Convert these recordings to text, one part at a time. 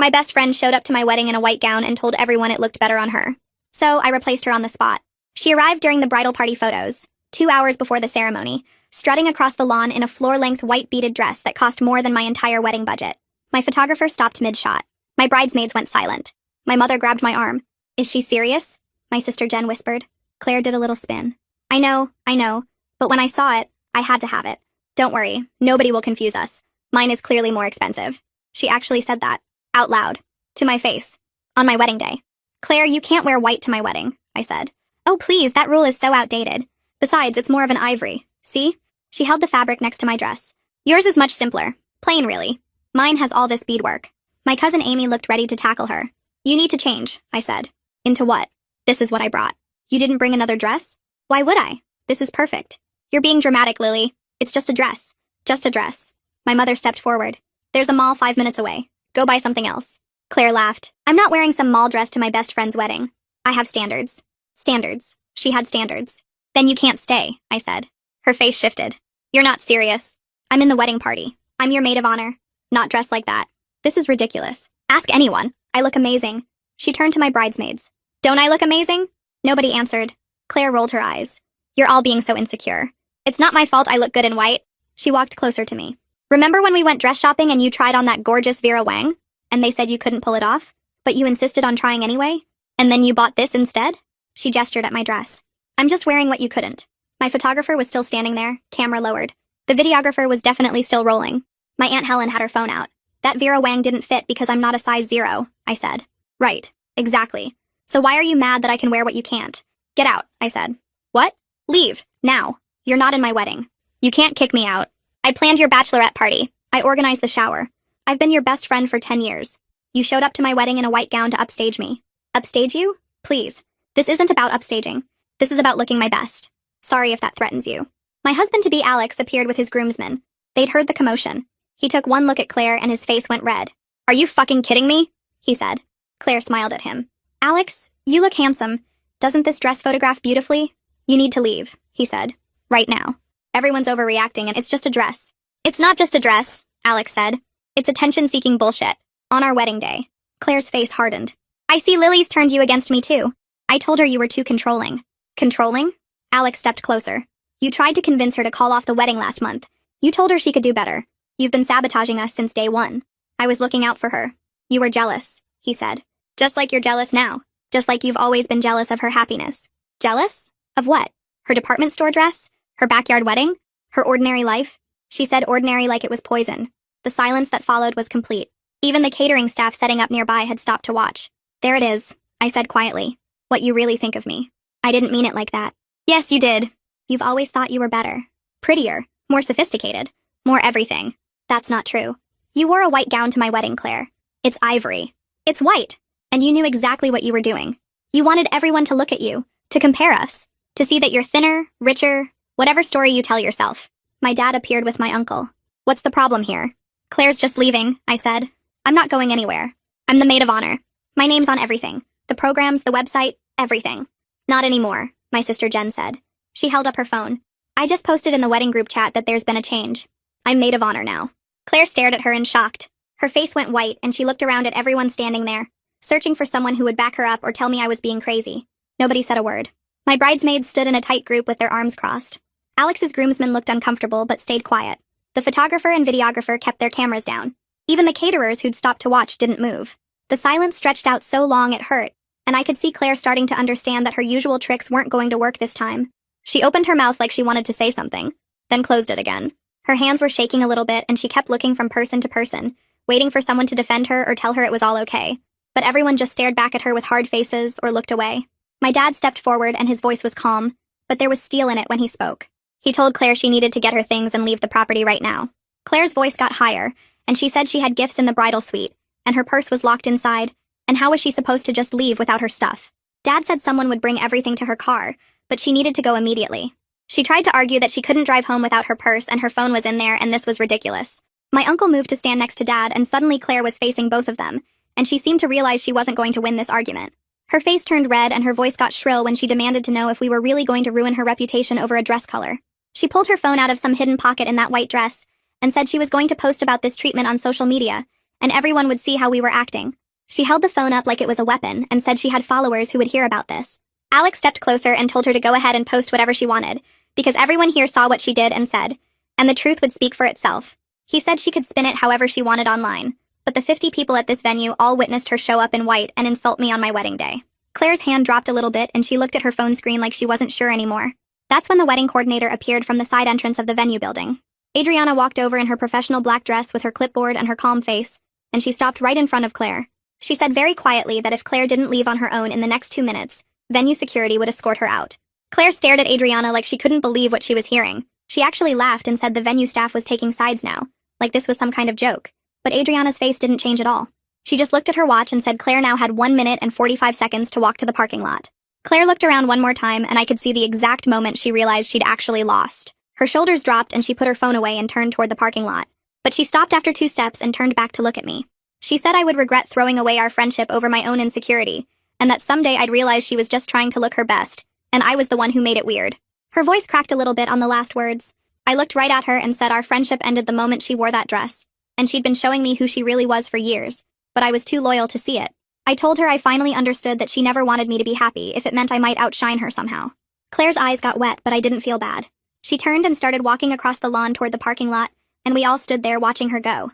My best friend showed up to my wedding in a white gown and told everyone it looked better on her. So I replaced her on the spot. She arrived during the bridal party photos, 2 hours before the ceremony, strutting across the lawn in a floor-length white beaded dress that cost more than my entire wedding budget. My photographer stopped mid-shot. My bridesmaids went silent. My mother grabbed my arm. "Is she serious?" my sister Jen whispered. Claire did a little spin. I know, but when I saw it, I had to have it. Don't worry, nobody will confuse us. Mine is clearly more expensive. She actually said that, out loud, to my face, on my wedding day. Claire, you can't wear white to my wedding, I said. Oh please, that rule is so outdated. Besides, it's more of an ivory. See? She held the fabric next to my dress. Yours is much simpler. Plain, really. Mine has all this beadwork. My cousin Amy looked ready to tackle her. You need to change, I said. Into what? This is what I brought. You didn't bring another dress? Why would I? This is perfect. You're being dramatic, Lily. It's just a dress. Just a dress. My mother stepped forward. There's a mall 5 minutes away. Go buy something else. Claire laughed. I'm not wearing some mall dress to my best friend's wedding. I have standards. Standards. She had standards. Then you can't stay, I said. Her face shifted. You're not serious. I'm in the wedding party. I'm your maid of honor. Not dressed like that. This is ridiculous. Ask anyone. I look amazing. She turned to my bridesmaids. Don't I look amazing? Nobody answered. Claire rolled her eyes. You're all being so insecure. It's not my fault I look good in white. She walked closer to me. Remember when we went dress shopping and you tried on that gorgeous Vera Wang? And they said you couldn't pull it off? But you insisted on trying anyway? And then you bought this instead? She gestured at my dress. I'm just wearing what you couldn't. My photographer was still standing there, camera lowered. The videographer was definitely still rolling. My Aunt Helen had her phone out. That Vera Wang didn't fit because I'm not a size 0, I said. Right, exactly. So why are you mad that I can wear what you can't? Get out, I said. What? Leave, now. You're not in my wedding. You can't kick me out. I planned your bachelorette party. I organized the shower. I've been your best friend for 10 years. You showed up to my wedding in a white gown to upstage me. Upstage you? Please. This isn't about upstaging. This is about looking my best. Sorry if that threatens you. My husband-to-be Alex appeared with his groomsmen. They'd heard the commotion. He took one look at Claire and his face went red. Are you fucking kidding me? He said. Claire smiled at him. Alex, you look handsome. Doesn't this dress photograph beautifully? You need to leave, he said. Right now. Everyone's overreacting and it's just a dress. It's not just a dress, Alex said. It's attention-seeking bullshit. On our wedding day. Claire's face hardened. I see Lily's turned you against me too. I told her you were too controlling. Controlling? Alex stepped closer. You tried to convince her to call off the wedding last month. You told her she could do better. You've been sabotaging us since day one. I was looking out for her. You were jealous, he said. Just like you're jealous now. Just like you've always been jealous of her happiness. Jealous? Of what? Her department store dress? Her backyard wedding? Her ordinary life? She said ordinary like it was poison. The silence that followed was complete. Even the catering staff setting up nearby had stopped to watch. There it is, I said quietly. What you really think of me. I didn't mean it like that. Yes, you did. You've always thought you were better. Prettier. More sophisticated. More everything. That's not true. You wore a white gown to my wedding, Claire. It's ivory. It's white. And you knew exactly what you were doing. You wanted everyone to look at you, to compare us, to see that you're thinner, richer, whatever story you tell yourself. My dad appeared with my uncle. What's the problem here? Claire's just leaving, I said. I'm not going anywhere. I'm the maid of honor. My name's on everything. The programs, the website, everything. Not anymore, my sister Jen said. She held up her phone. I just posted in the wedding group chat that there's been a change. I'm maid of honor now. Claire stared at her in shock. Her face went white and she looked around at everyone standing there, searching for someone who would back her up or tell me I was being crazy. Nobody said a word. My bridesmaids stood in a tight group with their arms crossed. Alex's groomsmen looked uncomfortable but stayed quiet. The photographer and videographer kept their cameras down. Even the caterers who'd stopped to watch didn't move. The silence stretched out so long it hurt, and I could see Claire starting to understand that her usual tricks weren't going to work this time. She opened her mouth like she wanted to say something, then closed it again. Her hands were shaking a little bit and she kept looking from person to person, waiting for someone to defend her or tell her it was all okay. But everyone just stared back at her with hard faces or looked away. My dad stepped forward and his voice was calm, but there was steel in it when he spoke. He told Claire she needed to get her things and leave the property right now. Claire's voice got higher, and she said she had gifts in the bridal suite, and her purse was locked inside, and how was she supposed to just leave without her stuff? Dad said someone would bring everything to her car, but she needed to go immediately. She tried to argue that she couldn't drive home without her purse and her phone was in there and this was ridiculous. My uncle moved to stand next to Dad and suddenly Claire was facing both of them, and she seemed to realize she wasn't going to win this argument. Her face turned red and her voice got shrill when she demanded to know if we were really going to ruin her reputation over a dress color. She pulled her phone out of some hidden pocket in that white dress and said she was going to post about this treatment on social media, and everyone would see how we were acting. She held the phone up like it was a weapon and said she had followers who would hear about this. Alex stepped closer and told her to go ahead and post whatever she wanted, because everyone here saw what she did and said, and the truth would speak for itself. He said she could spin it however she wanted online, but the 50 people at this venue all witnessed her show up in white and insult me on my wedding day. Claire's hand dropped a little bit and she looked at her phone screen like she wasn't sure anymore. That's when the wedding coordinator appeared from the side entrance of the venue building. Adriana walked over in her professional black dress with her clipboard and her calm face, and she stopped right in front of Claire. She said very quietly that if Claire didn't leave on her own in the next 2 minutes, venue security would escort her out. Claire stared at Adriana like she couldn't believe what she was hearing. She actually laughed and said the venue staff was taking sides now, like this was some kind of joke. But Adriana's face didn't change at all. She just looked at her watch and said Claire now had 1 minute and 45 seconds to walk to the parking lot. Claire looked around one more time and I could see the exact moment she realized she'd actually lost. Her shoulders dropped and she put her phone away and turned toward the parking lot. But she stopped after 2 steps and turned back to look at me. She said I would regret throwing away our friendship over my own insecurity, and that someday I'd realize she was just trying to look her best, and I was the one who made it weird. Her voice cracked a little bit on the last words. I looked right at her and said our friendship ended the moment she wore that dress, and she'd been showing me who she really was for years, but I was too loyal to see it. I told her I finally understood that she never wanted me to be happy if it meant I might outshine her somehow. Claire's eyes got wet, but I didn't feel bad. She turned and started walking across the lawn toward the parking lot, and we all stood there watching her go.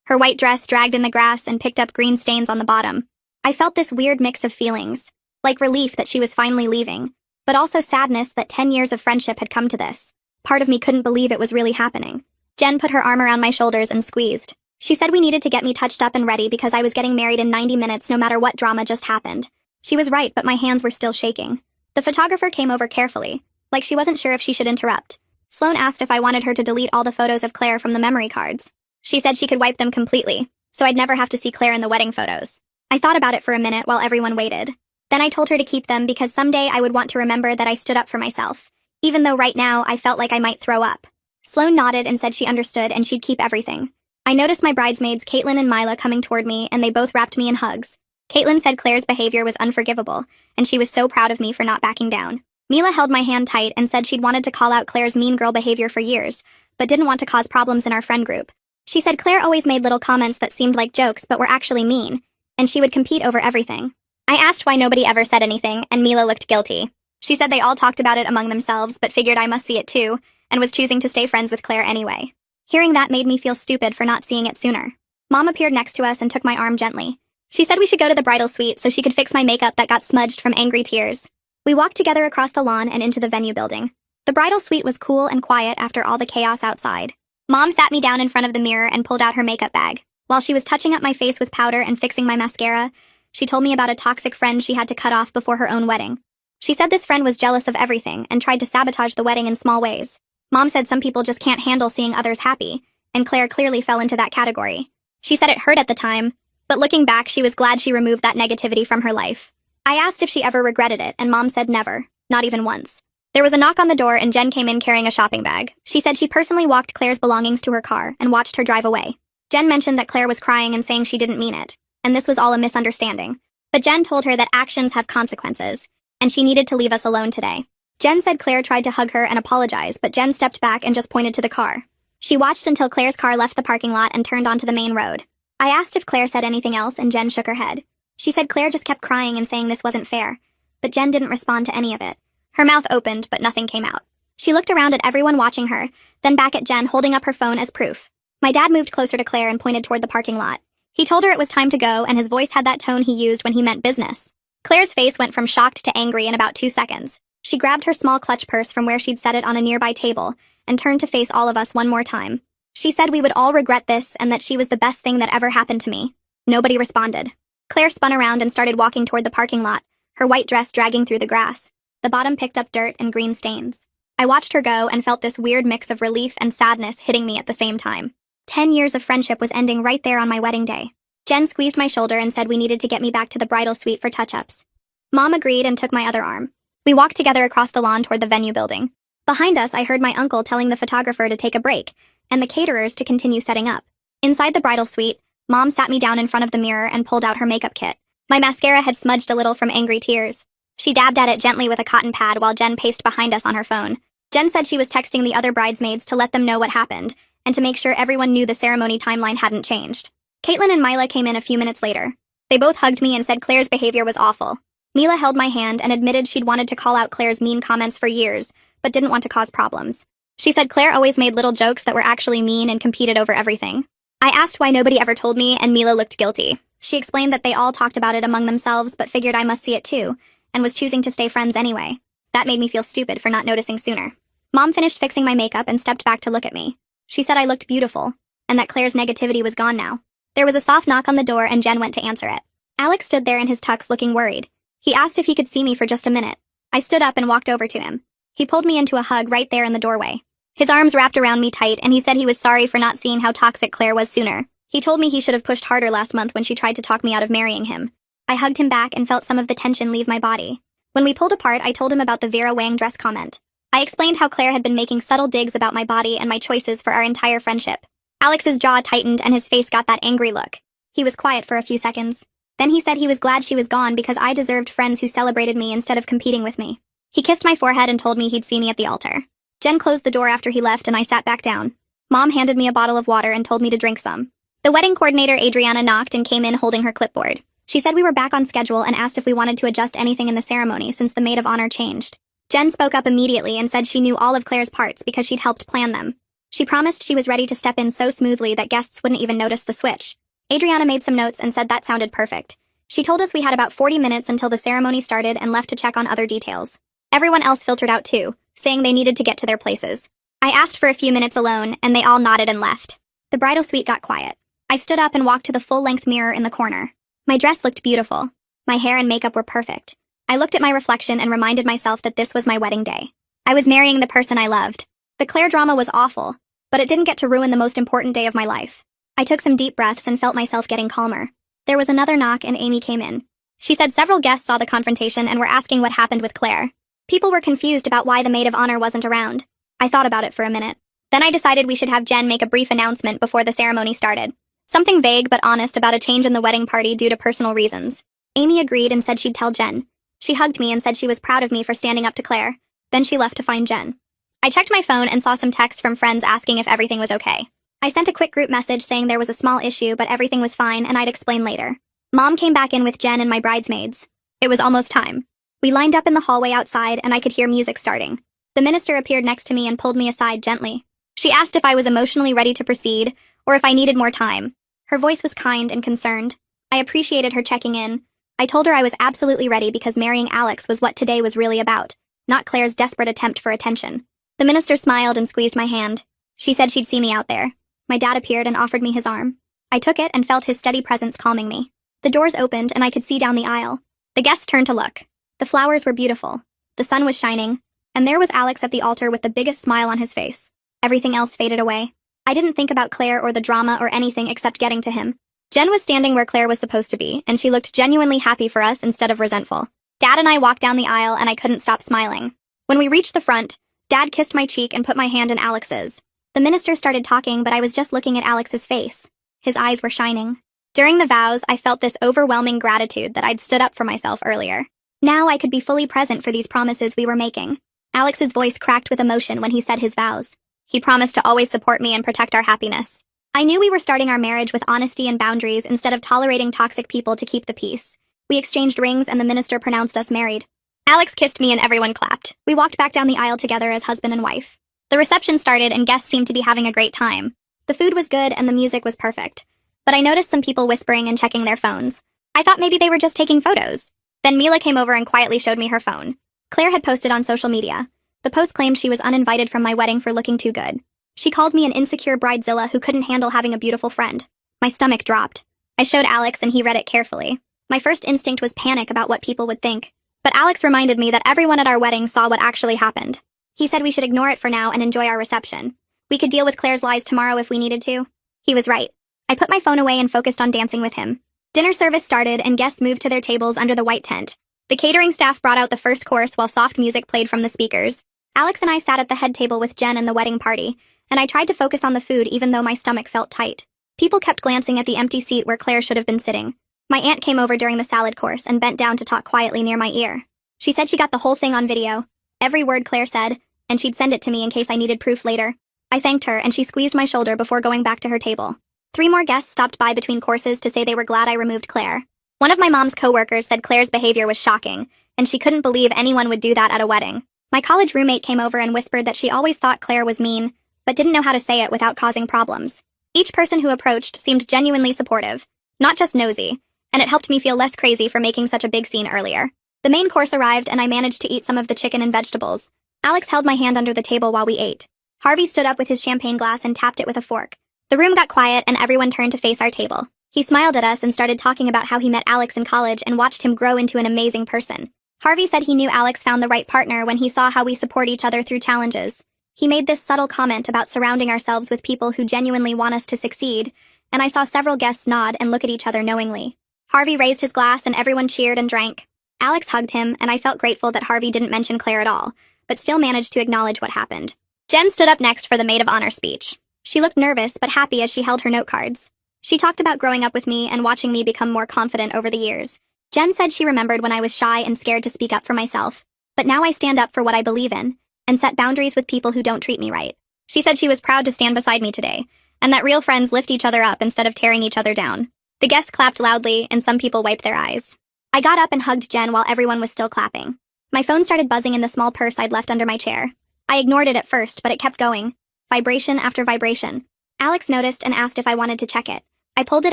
Her white dress dragged in the grass and picked up green stains on the bottom. I felt this weird mix of feelings, like relief that she was finally leaving, but also sadness that 10 years of friendship had come to this. Part of me couldn't believe it was really happening. Jen put her arm around my shoulders and squeezed. She said we needed to get me touched up and ready because I was getting married in 90 minutes no matter what drama just happened. She was right, but my hands were still shaking. The photographer came over carefully, like she wasn't sure if she should interrupt. Sloane asked if I wanted her to delete all the photos of Claire from the memory cards. She said she could wipe them completely, so I'd never have to see Claire in the wedding photos. I thought about it for a minute while everyone waited. Then I told her to keep them because someday I would want to remember that I stood up for myself, even though right now I felt like I might throw up. Sloane nodded and said she understood and she'd keep everything. I noticed my bridesmaids, Caitlin and Mila, coming toward me, and they both wrapped me in hugs. Caitlin said Claire's behavior was unforgivable, and she was so proud of me for not backing down. Mila held my hand tight and said she'd wanted to call out Claire's mean girl behavior for years, but didn't want to cause problems in our friend group. She said Claire always made little comments that seemed like jokes but were actually mean, and she would compete over everything. I asked why nobody ever said anything, and Mila looked guilty. She said they all talked about it among themselves but figured I must see it too, and was choosing to stay friends with Claire anyway. Hearing that made me feel stupid for not seeing it sooner. Mom appeared next to us and took my arm gently. She said we should go to the bridal suite so she could fix my makeup that got smudged from angry tears. We walked together across the lawn and into the venue building. The bridal suite was cool and quiet after all the chaos outside. Mom sat me down in front of the mirror and pulled out her makeup bag. While she was touching up my face with powder and fixing my mascara, she told me about a toxic friend she had to cut off before her own wedding. She said this friend was jealous of everything and tried to sabotage the wedding in small ways. Mom said some people just can't handle seeing others happy, and Claire clearly fell into that category. She said it hurt at the time, but looking back, she was glad she removed that negativity from her life. I asked if she ever regretted it, and Mom said never, not even once. There was a knock on the door and Jen came in carrying a shopping bag. She said she personally walked Claire's belongings to her car and watched her drive away. Jen mentioned that Claire was crying and saying she didn't mean it, and this was all a misunderstanding. But Jen told her that actions have consequences, and she needed to leave us alone today. Jen said Claire tried to hug her and apologize, but Jen stepped back and just pointed to the car. She watched until Claire's car left the parking lot and turned onto the main road. I asked if Claire said anything else, and Jen shook her head. She said Claire just kept crying and saying this wasn't fair, but Jen didn't respond to any of it. Her mouth opened, but nothing came out. She looked around at everyone watching her, then back at Jen holding up her phone as proof. My dad moved closer to Claire and pointed toward the parking lot. He told her it was time to go, and his voice had that tone he used when he meant business. Claire's face went from shocked to angry in about 2 seconds. She grabbed her small clutch purse from where she'd set it on a nearby table and turned to face all of us one more time. She said we would all regret this and that she was the best thing that ever happened to me. Nobody responded. Claire spun around and started walking toward the parking lot, her white dress dragging through the grass. The bottom picked up dirt and green stains. I watched her go and felt this weird mix of relief and sadness hitting me at the same time. 10 years of friendship was ending right there on my wedding day. Jen squeezed my shoulder and said we needed to get me back to the bridal suite for touch-ups. Mom agreed and took my other arm. We walked together across the lawn toward the venue building. Behind us, I heard my uncle telling the photographer to take a break, and the caterers to continue setting up. Inside the bridal suite, Mom sat me down in front of the mirror and pulled out her makeup kit. My mascara had smudged a little from angry tears. She dabbed at it gently with a cotton pad while Jen paced behind us on her phone. Jen said she was texting the other bridesmaids to let them know what happened, and to make sure everyone knew the ceremony timeline hadn't changed. Caitlin and Mila came in a few minutes later. They both hugged me and said Claire's behavior was awful. Mila held my hand and admitted she'd wanted to call out Claire's mean comments for years, but didn't want to cause problems. She said Claire always made little jokes that were actually mean and competed over everything. I asked why nobody ever told me, and Mila looked guilty. She explained that they all talked about it among themselves but figured I must see it too, and was choosing to stay friends anyway. That made me feel stupid for not noticing sooner. Mom finished fixing my makeup and stepped back to look at me. She said I looked beautiful, and that Claire's negativity was gone now. There was a soft knock on the door and Jen went to answer it. Alex stood there in his tux looking worried. He asked if he could see me for just a minute. I stood up and walked over to him. He pulled me into a hug right there in the doorway. His arms wrapped around me tight, and he said he was sorry for not seeing how toxic Claire was sooner. He told me he should have pushed harder last month when she tried to talk me out of marrying him. I hugged him back and felt some of the tension leave my body. When we pulled apart, I told him about the Vera Wang dress comment. I explained how Claire had been making subtle digs about my body and my choices for our entire friendship. Alex's jaw tightened and his face got that angry look. He was quiet for a few seconds. Then he said he was glad she was gone because I deserved friends who celebrated me instead of competing with me. He kissed my forehead and told me he'd see me at the altar. Jen closed the door after he left and I sat back down. Mom handed me a bottle of water and told me to drink some. The wedding coordinator, Adriana, knocked and came in holding her clipboard. She said we were back on schedule and asked if we wanted to adjust anything in the ceremony since the maid of honor changed. Jen spoke up immediately and said she knew all of Claire's parts because she'd helped plan them. She promised she was ready to step in so smoothly that guests wouldn't even notice the switch. Adriana made some notes and said that sounded perfect. She told us we had about 40 minutes until the ceremony started and left to check on other details. Everyone else filtered out too, saying they needed to get to their places. I asked for a few minutes alone, and they all nodded and left. The bridal suite got quiet. I stood up and walked to the full-length mirror in the corner. My dress looked beautiful. My hair and makeup were perfect. I looked at my reflection and reminded myself that this was my wedding day. I was marrying the person I loved. The Claire drama was awful, but it didn't get to ruin the most important day of my life. I took some deep breaths and felt myself getting calmer. There was another knock and Amy came in. She said several guests saw the confrontation and were asking what happened with Claire. People were confused about why the maid of honor wasn't around. I thought about it for a minute. Then I decided we should have Jen make a brief announcement before the ceremony started. Something vague but honest about a change in the wedding party due to personal reasons. Amy agreed and said she'd tell Jen. She hugged me and said she was proud of me for standing up to Claire. Then she left to find Jen. I checked my phone and saw some texts from friends asking if everything was okay. I sent a quick group message saying there was a small issue but everything was fine and I'd explain later. Mom came back in with Jen and my bridesmaids. It was almost time. We lined up in the hallway outside and I could hear music starting. The minister appeared next to me and pulled me aside gently. She asked if I was emotionally ready to proceed or if I needed more time. Her voice was kind and concerned. I appreciated her checking in. I told her I was absolutely ready because marrying Alex was what today was really about, not Claire's desperate attempt for attention. The minister smiled and squeezed my hand. She said she'd see me out there. My dad appeared and offered me his arm. I took it and felt his steady presence calming me. The doors opened and I could see down the aisle. The guests turned to look. The flowers were beautiful. The sun was shining. And there was Alex at the altar with the biggest smile on his face. Everything else faded away. I didn't think about Claire or the drama or anything except getting to him. Jen was standing where Claire was supposed to be, and she looked genuinely happy for us instead of resentful. Dad and I walked down the aisle and I couldn't stop smiling. When we reached the front, Dad kissed my cheek and put my hand in Alex's. The minister started talking, but I was just looking at Alex's face. His eyes were shining. During the vows, I felt this overwhelming gratitude that I'd stood up for myself earlier. Now I could be fully present for these promises we were making. Alex's voice cracked with emotion when he said his vows. He promised to always support me and protect our happiness. I knew we were starting our marriage with honesty and boundaries instead of tolerating toxic people to keep the peace. We exchanged rings and the minister pronounced us married. Alex kissed me and everyone clapped. We walked back down the aisle together as husband and wife. The reception started and guests seemed to be having a great time. The food was good and the music was perfect. But I noticed some people whispering and checking their phones. I thought maybe they were just taking photos. Then Mila came over and quietly showed me her phone. Claire had posted on social media. The post claimed she was uninvited from my wedding for looking too good. She called me an insecure bridezilla who couldn't handle having a beautiful friend. My stomach dropped. I showed Alex and he read it carefully. My first instinct was panic about what people would think. But Alex reminded me that everyone at our wedding saw what actually happened. He said we should ignore it for now and enjoy our reception. We could deal with Claire's lies tomorrow if we needed to. He was right. I put my phone away and focused on dancing with him. Dinner service started and guests moved to their tables under the white tent. The catering staff brought out the first course while soft music played from the speakers. Alex and I sat at the head table with Jen and the wedding party, and I tried to focus on the food even though my stomach felt tight. People kept glancing at the empty seat where Claire should have been sitting. My aunt came over during the salad course and bent down to talk quietly near my ear. She said she got the whole thing on video, every word Claire said, and she'd send it to me in case I needed proof later. I thanked her and she squeezed my shoulder before going back to her table. 3 more guests stopped by between courses to say they were glad I removed Claire. One of my mom's coworkers said Claire's behavior was shocking, and she couldn't believe anyone would do that at a wedding. My college roommate came over and whispered that she always thought Claire was mean, but didn't know how to say it without causing problems. Each person who approached seemed genuinely supportive, not just nosy, and it helped me feel less crazy for making such a big scene earlier. The main course arrived and I managed to eat some of the chicken and vegetables. Alex held my hand under the table while we ate. Harvey stood up with his champagne glass and tapped it with a fork. The room got quiet and everyone turned to face our table. He smiled at us and started talking about how he met Alex in college and watched him grow into an amazing person. Harvey said he knew Alex found the right partner when he saw how we support each other through challenges. He made this subtle comment about surrounding ourselves with people who genuinely want us to succeed, and I saw several guests nod and look at each other knowingly. Harvey raised his glass and everyone cheered and drank. Alex hugged him, and I felt grateful that Harvey didn't mention Claire at all, but still managed to acknowledge what happened. Jen stood up next for the maid of honor speech. She looked nervous but happy as she held her note cards. She talked about growing up with me and watching me become more confident over the years. Jen said she remembered when I was shy and scared to speak up for myself, but now I stand up for what I believe in, and set boundaries with people who don't treat me right. She said she was proud to stand beside me today, and that real friends lift each other up instead of tearing each other down. The guests clapped loudly, and some people wiped their eyes. I got up and hugged Jen while everyone was still clapping. My phone started buzzing in the small purse I'd left under my chair. I ignored it at first, but it kept going. Vibration after vibration. Alex noticed and asked if I wanted to check it. I pulled it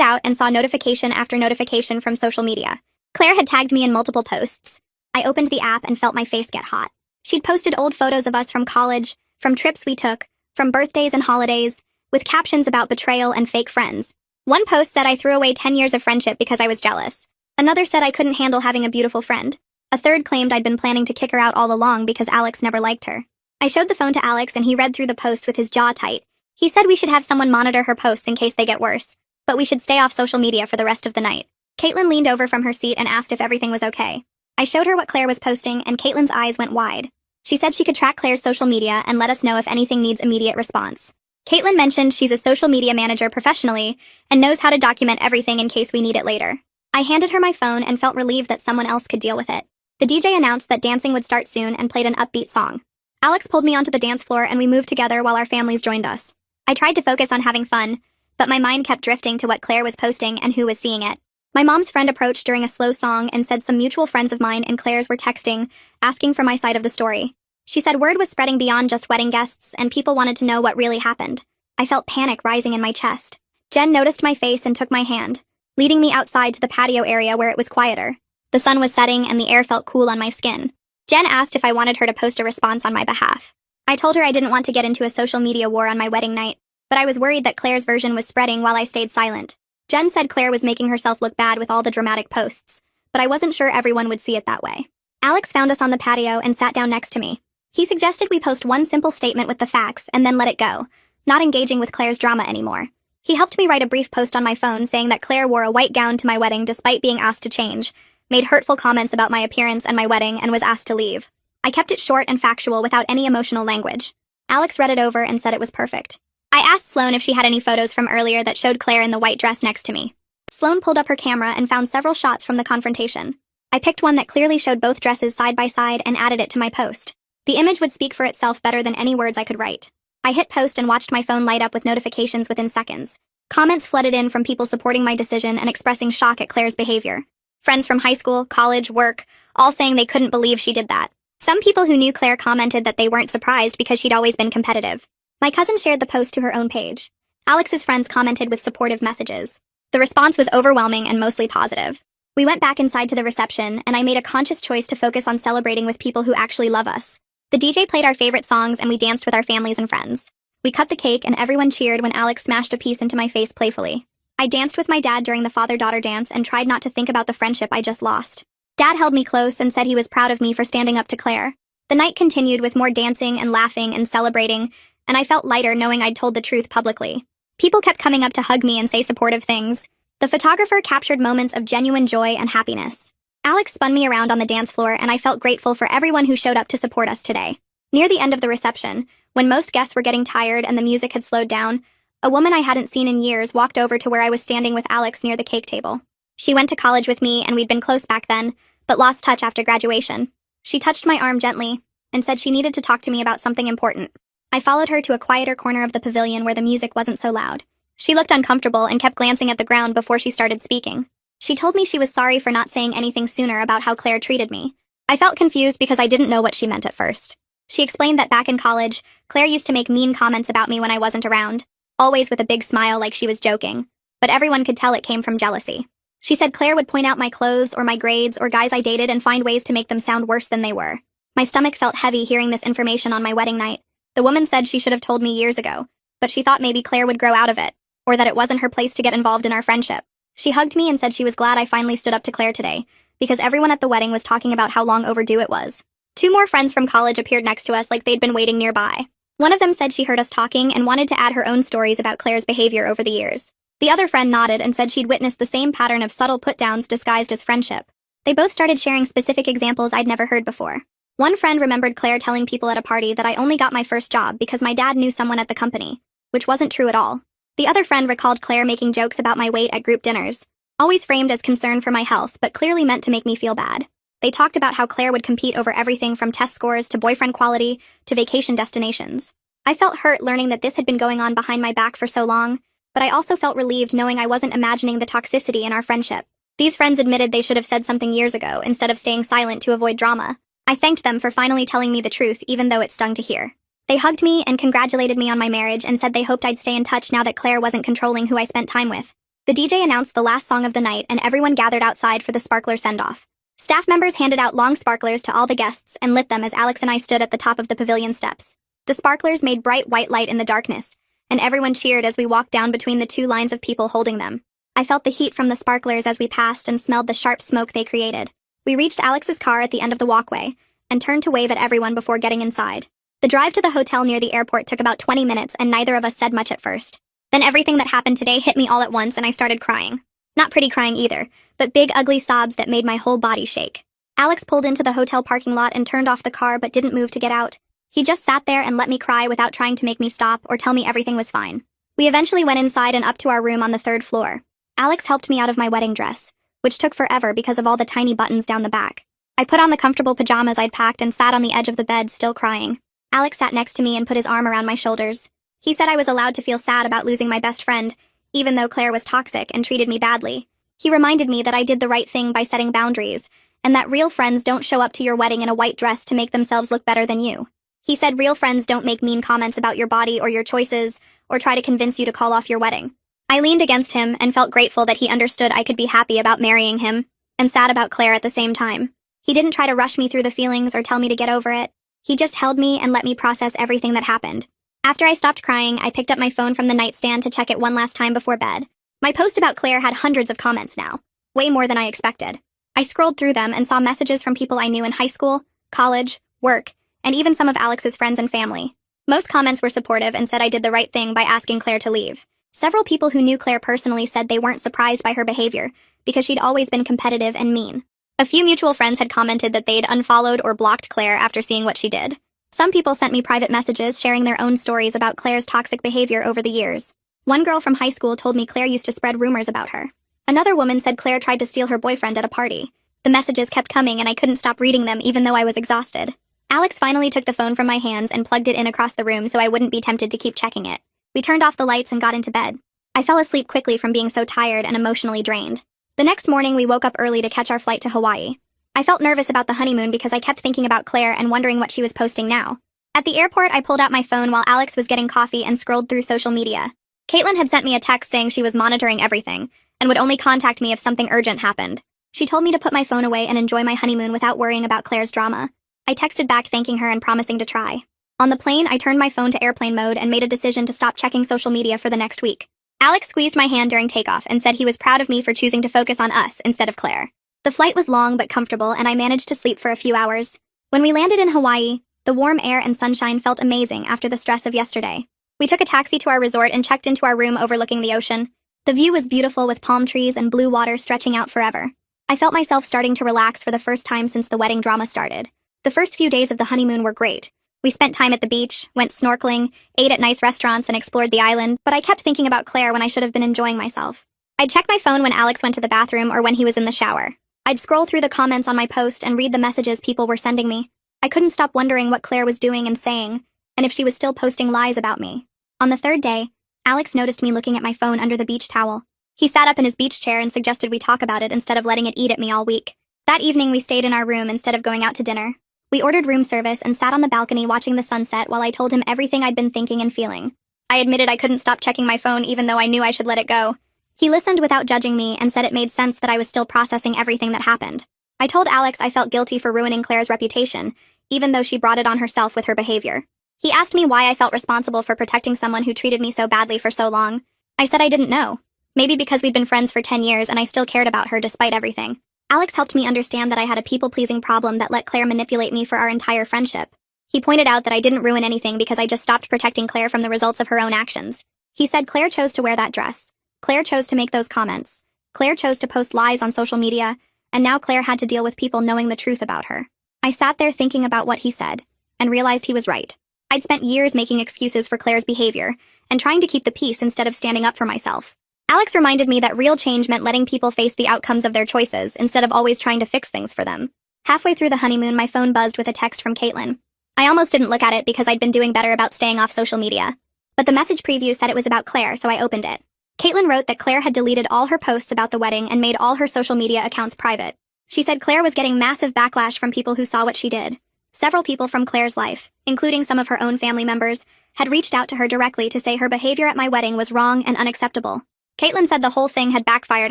out and saw notification after notification from social media. Claire had tagged me in multiple posts. I opened the app and felt my face get hot. She'd posted old photos of us from college, from trips we took, from birthdays and holidays, with captions about betrayal and fake friends. One post said I threw away 10 years of friendship because I was jealous. Another said I couldn't handle having a beautiful friend. A third claimed I'd been planning to kick her out all along because Alex never liked her. I showed the phone to Alex and he read through the posts with his jaw tight. He said we should have someone monitor her posts in case they get worse, but we should stay off social media for the rest of the night. Caitlin leaned over from her seat and asked if everything was okay. I showed her what Claire was posting, and Caitlin's eyes went wide. She said she could track Claire's social media and let us know if anything needs immediate response. Caitlin mentioned she's a social media manager professionally and knows how to document everything in case we need it later. I handed her my phone and felt relieved that someone else could deal with it. The DJ announced that dancing would start soon and played an upbeat song. Alex pulled me onto the dance floor and we moved together while our families joined us. I tried to focus on having fun, but my mind kept drifting to what Claire was posting and who was seeing it. My mom's friend approached during a slow song and said some mutual friends of mine and Claire's were texting, asking for my side of the story. She said word was spreading beyond just wedding guests and people wanted to know what really happened. I felt panic rising in my chest. Jen noticed my face and took my hand, leading me outside to the patio area where it was quieter. The sun was setting and the air felt cool on my skin. Jen asked if I wanted her to post a response on my behalf. I told her I didn't want to get into a social media war on my wedding night, but I was worried that Claire's version was spreading while I stayed silent. Jen said Claire was making herself look bad with all the dramatic posts, but I wasn't sure everyone would see it that way. Alex found us on the patio and sat down next to me. He suggested we post one simple statement with the facts and then let it go, not engaging with Claire's drama anymore. He helped me write a brief post on my phone saying that Claire wore a white gown to my wedding despite being asked to change, made hurtful comments about my appearance and my wedding, and was asked to leave. I kept it short and factual without any emotional language. Alex read it over and said it was perfect. I asked Sloane if she had any photos from earlier that showed Claire in the white dress next to me. Sloane pulled up her camera and found several shots from the confrontation. I picked one that clearly showed both dresses side by side and added it to my post. The image would speak for itself better than any words I could write. I hit post and watched my phone light up with notifications within seconds. Comments flooded in from people supporting my decision and expressing shock at Claire's behavior. Friends from high school, college, work, all saying they couldn't believe she did that. Some people who knew Claire commented that they weren't surprised because she'd always been competitive. My cousin shared the post to her own page. Alex's friends commented with supportive messages. The response was overwhelming and mostly positive. We went back inside to the reception, and I made a conscious choice to focus on celebrating with people who actually love us. The DJ played our favorite songs and we danced with our families and friends. We cut the cake and everyone cheered when Alex smashed a piece into my face playfully. I danced with my dad during the father-daughter dance and tried not to think about the friendship I just lost. Dad held me close and said he was proud of me for standing up to Claire. The night continued with more dancing and laughing and celebrating, and I felt lighter knowing I'd told the truth publicly. People kept coming up to hug me and say supportive things. The photographer captured moments of genuine joy and happiness. Alex spun me around on the dance floor, and I felt grateful for everyone who showed up to support us today. Near the end of the reception, when most guests were getting tired and the music had slowed down, a woman I hadn't seen in years walked over to where I was standing with Alex near the cake table. She went to college with me, and we'd been close back then, but lost touch after graduation. She touched my arm gently and said she needed to talk to me about something important. I followed her to a quieter corner of the pavilion where the music wasn't so loud. She looked uncomfortable and kept glancing at the ground before she started speaking. She told me she was sorry for not saying anything sooner about how Claire treated me. I felt confused because I didn't know what she meant at first. She explained that back in college, Claire used to make mean comments about me when I wasn't around, always with a big smile like she was joking, but everyone could tell it came from jealousy. She said Claire would point out my clothes or my grades or guys I dated and find ways to make them sound worse than they were. My stomach felt heavy hearing this information on my wedding night. The woman said she should have told me years ago, but she thought maybe Claire would grow out of it, or that it wasn't her place to get involved in our friendship. She hugged me and said she was glad I finally stood up to Claire today, because everyone at the wedding was talking about how long overdue it was. 2 more friends from college appeared next to us like they'd been waiting nearby. One of them said she heard us talking and wanted to add her own stories about Claire's behavior over the years. The other friend nodded and said she'd witnessed the same pattern of subtle put-downs disguised as friendship. They both started sharing specific examples I'd never heard before. One friend remembered Claire telling people at a party that I only got my first job because my dad knew someone at the company, which wasn't true at all. The other friend recalled Claire making jokes about my weight at group dinners, always framed as concern for my health but clearly meant to make me feel bad. They talked about how Claire would compete over everything from test scores to boyfriend quality to vacation destinations. I felt hurt learning that this had been going on behind my back for so long, but I also felt relieved knowing I wasn't imagining the toxicity in our friendship. These friends admitted they should have said something years ago instead of staying silent to avoid drama. I thanked them for finally telling me the truth even though it stung to hear. They hugged me and congratulated me on my marriage and said they hoped I'd stay in touch now that Claire wasn't controlling who I spent time with. The DJ announced the last song of the night and everyone gathered outside for the sparkler send-off. Staff members handed out long sparklers to all the guests and lit them as Alex and I stood at the top of the pavilion steps. The sparklers made bright white light in the darkness, and everyone cheered as we walked down between the 2 lines of people holding them. I felt the heat from the sparklers as we passed and smelled the sharp smoke they created. We reached Alex's car at the end of the walkway and turned to wave at everyone before getting inside. The drive to the hotel near the airport took about 20 minutes and neither of us said much at first. Then everything that happened today hit me all at once and I started crying. Not pretty crying either, but big ugly sobs that made my whole body shake. Alex pulled into the hotel parking lot and turned off the car but didn't move to get out. He just sat there and let me cry without trying to make me stop or tell me everything was fine. We eventually went inside and up to our room on the 3rd floor. Alex helped me out of my wedding dress, which took forever because of all the tiny buttons down the back. I put on the comfortable pajamas I'd packed and sat on the edge of the bed still crying. Alex sat next to me and put his arm around my shoulders. He said I was allowed to feel sad about losing my best friend, even though Claire was toxic and treated me badly. He reminded me that I did the right thing by setting boundaries, and that real friends don't show up to your wedding in a white dress to make themselves look better than you. He said real friends don't make mean comments about your body or your choices, or try to convince you to call off your wedding. I leaned against him and felt grateful that he understood I could be happy about marrying him, and sad about Claire at the same time. He didn't try to rush me through the feelings or tell me to get over it. He just held me and let me process everything that happened. After I stopped crying, I picked up my phone from the nightstand to check it one last time before bed. My post about Claire had hundreds of comments now, way more than I expected. I scrolled through them and saw messages from people I knew in high school, college, work, and even some of Alex's friends and family. Most comments were supportive and said I did the right thing by asking Claire to leave. Several people who knew Claire personally said they weren't surprised by her behavior because she'd always been competitive and mean. A few mutual friends had commented that they'd unfollowed or blocked Claire after seeing what she did. Some people sent me private messages sharing their own stories about Claire's toxic behavior over the years. One girl from high school told me Claire used to spread rumors about her. Another woman said Claire tried to steal her boyfriend at a party. The messages kept coming and I couldn't stop reading them even though I was exhausted. Alex finally took the phone from my hands and plugged it in across the room so I wouldn't be tempted to keep checking it. We turned off the lights and got into bed. I fell asleep quickly from being so tired and emotionally drained. The next morning we woke up early to catch our flight to Hawaii. I felt nervous about the honeymoon because I kept thinking about Claire and wondering what she was posting now. At the airport, I pulled out my phone while Alex was getting coffee and scrolled through social media. Caitlin had sent me a text saying she was monitoring everything and would only contact me if something urgent happened. She told me to put my phone away and enjoy my honeymoon without worrying about Claire's drama. I texted back thanking her and promising to try. On the plane, I turned my phone to airplane mode and made a decision to stop checking social media for the next week. Alex squeezed my hand during takeoff and said he was proud of me for choosing to focus on us instead of Claire. The flight was long but comfortable and I managed to sleep for a few hours. When we landed in Hawaii, the warm air and sunshine felt amazing after the stress of yesterday. We took a taxi to our resort and checked into our room overlooking the ocean. The view was beautiful with palm trees and blue water stretching out forever. I felt myself starting to relax for the first time since the wedding drama started. The first few days of the honeymoon were great. We spent time at the beach, went snorkeling, ate at nice restaurants, and explored the island, but I kept thinking about Claire when I should have been enjoying myself. I'd check my phone when Alex went to the bathroom or when he was in the shower. I'd scroll through the comments on my post and read the messages people were sending me. I couldn't stop wondering what Claire was doing and saying, and if she was still posting lies about me. On the 3rd day, Alex noticed me looking at my phone under the beach towel. He sat up in his beach chair and suggested we talk about it instead of letting it eat at me all week. That evening, we stayed in our room instead of going out to dinner. We ordered room service and sat on the balcony watching the sunset while I told him everything I'd been thinking and feeling. I admitted I couldn't stop checking my phone even though I knew I should let it go. He listened without judging me and said it made sense that I was still processing everything that happened. I told Alex I felt guilty for ruining Claire's reputation, even though she brought it on herself with her behavior. He asked me why I felt responsible for protecting someone who treated me so badly for so long. I said I didn't know. Maybe because we'd been friends for 10 years and I still cared about her despite everything. Alex helped me understand that I had a people-pleasing problem that let Claire manipulate me for our entire friendship. He pointed out that I didn't ruin anything because I just stopped protecting Claire from the results of her own actions. He said Claire chose to wear that dress. Claire chose to make those comments. Claire chose to post lies on social media, and now Claire had to deal with people knowing the truth about her. I sat there thinking about what he said, and realized he was right. I'd spent years making excuses for Claire's behavior, and trying to keep the peace instead of standing up for myself. Alex reminded me that real change meant letting people face the outcomes of their choices instead of always trying to fix things for them. Halfway through the honeymoon, my phone buzzed with a text from Caitlin. I almost didn't look at it because I'd been doing better about staying off social media. But the message preview said it was about Claire, so I opened it. Caitlin wrote that Claire had deleted all her posts about the wedding and made all her social media accounts private. She said Claire was getting massive backlash from people who saw what she did. Several people from Claire's life, including some of her own family members, had reached out to her directly to say her behavior at my wedding was wrong and unacceptable. Caitlin said the whole thing had backfired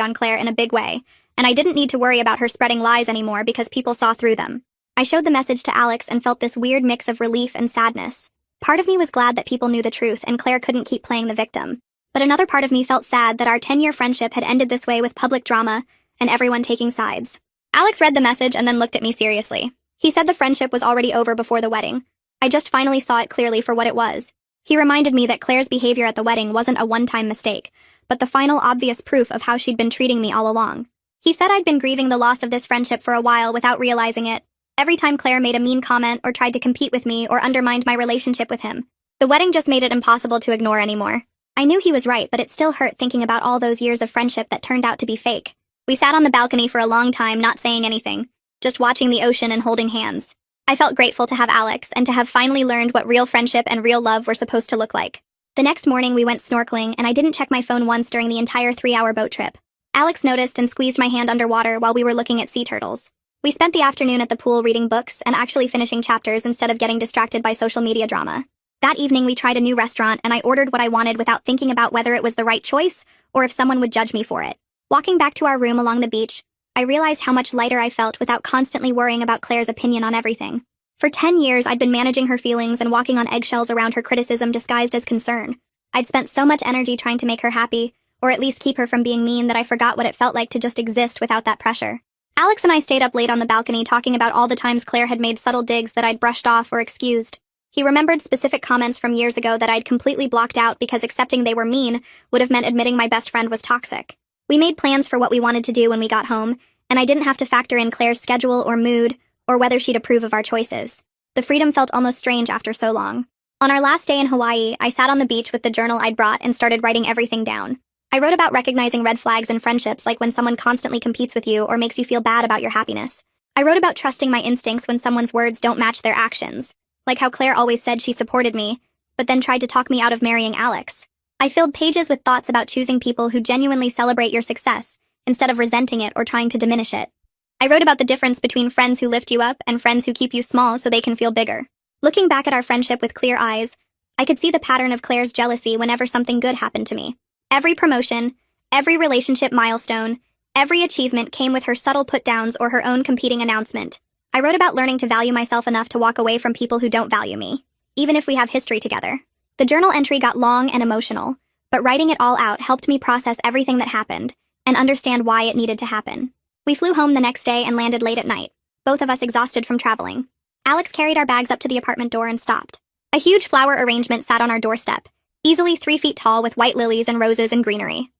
on Claire in a big way, and I didn't need to worry about her spreading lies anymore because people saw through them. I showed the message to Alex and felt this weird mix of relief and sadness. Part of me was glad that people knew the truth and Claire couldn't keep playing the victim. But another part of me felt sad that our 10-year friendship had ended this way with public drama and everyone taking sides. Alex read the message and then looked at me seriously. He said the friendship was already over before the wedding. I just finally saw it clearly for what it was. He reminded me that Claire's behavior at the wedding wasn't a one-time mistake, but the final obvious proof of how she'd been treating me all along. He said I'd been grieving the loss of this friendship for a while without realizing it. Every time Claire made a mean comment or tried to compete with me or undermined my relationship with him, the wedding just made it impossible to ignore anymore. I knew he was right, but it still hurt thinking about all those years of friendship that turned out to be fake. We sat on the balcony for a long time, not saying anything, just watching the ocean and holding hands. I felt grateful to have Alex and to have finally learned what real friendship and real love were supposed to look like. The next morning, we went snorkeling, and I didn't check my phone once during the entire 3-hour boat trip. Alex noticed and squeezed my hand underwater while we were looking at sea turtles. We spent the afternoon at the pool reading books and actually finishing chapters instead of getting distracted by social media drama. That evening, we tried a new restaurant, and I ordered what I wanted without thinking about whether it was the right choice or if someone would judge me for it. Walking back to our room along the beach, I realized how much lighter I felt without constantly worrying about Claire's opinion on everything. For 10 years, I'd been managing her feelings and walking on eggshells around her criticism disguised as concern. I'd spent so much energy trying to make her happy, or at least keep her from being mean, that I forgot what it felt like to just exist without that pressure. Alex and I stayed up late on the balcony talking about all the times Claire had made subtle digs that I'd brushed off or excused. He remembered specific comments from years ago that I'd completely blocked out because accepting they were mean would have meant admitting my best friend was toxic. We made plans for what we wanted to do when we got home, and I didn't have to factor in Claire's schedule or mood, or whether she'd approve of our choices. The freedom felt almost strange after so long. On our last day in Hawaii, I sat on the beach with the journal I'd brought and started writing everything down. I wrote about recognizing red flags in friendships, like when someone constantly competes with you or makes you feel bad about your happiness. I wrote about trusting my instincts when someone's words don't match their actions, like how Claire always said she supported me, but then tried to talk me out of marrying Alex. I filled pages with thoughts about choosing people who genuinely celebrate your success, instead of resenting it or trying to diminish it. I wrote about the difference between friends who lift you up and friends who keep you small so they can feel bigger. Looking back at our friendship with clear eyes, I could see the pattern of Claire's jealousy whenever something good happened to me. Every promotion, every relationship milestone, every achievement came with her subtle put-downs or her own competing announcement. I wrote about learning to value myself enough to walk away from people who don't value me, even if we have history together. The journal entry got long and emotional, but writing it all out helped me process everything that happened and understand why it needed to happen. We flew home the next day and landed late at night, both of us exhausted from traveling. Alex carried our bags up to the apartment door and stopped. A huge flower arrangement sat on our doorstep, easily 3 feet tall with white lilies and roses and greenery.